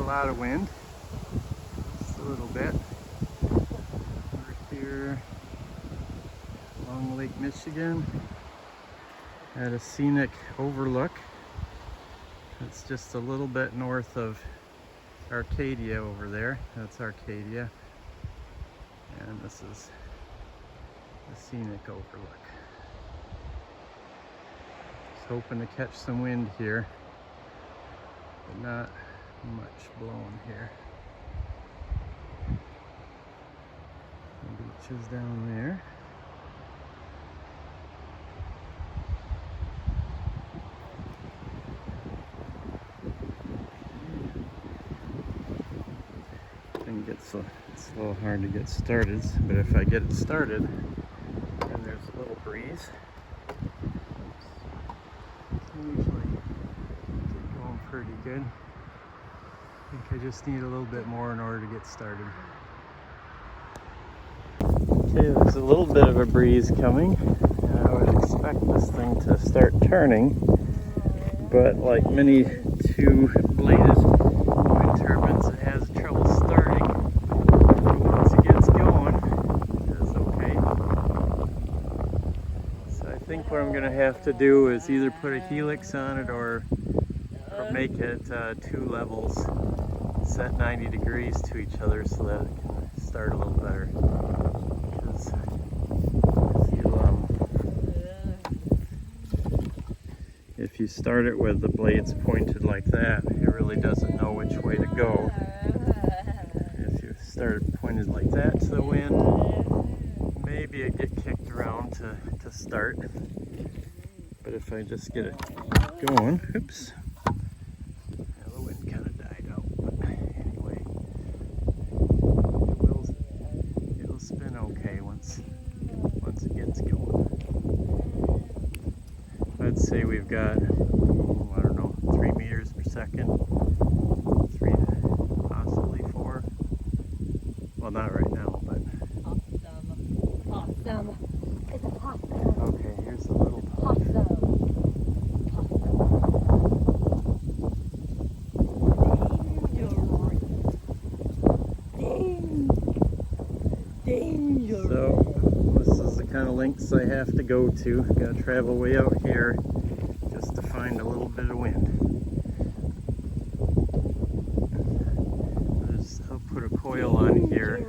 lot of wind, just a little bit. We're here along Lake Michigan at a scenic overlook. It's just a little bit north of Arcadia over there. That's Arcadia. And this is the scenic overlook. Just hoping to catch some wind here, but not much blowing here. The beach is down there. It's a little hard to get started, but if I get it started, and there's a little breeze, usually get going pretty good. I think I just need a little bit more in order to get started. Okay, there's a little bit of a breeze coming, and I would expect this thing to start turning, but like many two-bladed wind turbines, it has trouble starting. Once it gets going, it's okay. So I think what I'm going to have to do is either put a helix on it or make it two levels set 90 degrees to each other so that it can start a little better. Because if you start it with the blades pointed like that, it really doesn't know which way to go. If you start it pointed like that to the wind, maybe it get kicked around to start. But if I just get it going, oops, yeah, the wind kind of died out. But anyway, it'll spin okay once it gets going. I'd say we've got, I don't know, 3 meters per second, 3 to possibly 4. Well, not right now, but. Awesome. It's awesome. Okay, here's a little Awesome. Danger. So, this is the kind of lengths I have to go to. I'm going to travel way out here just to find a little bit of wind. I'll put a coil on here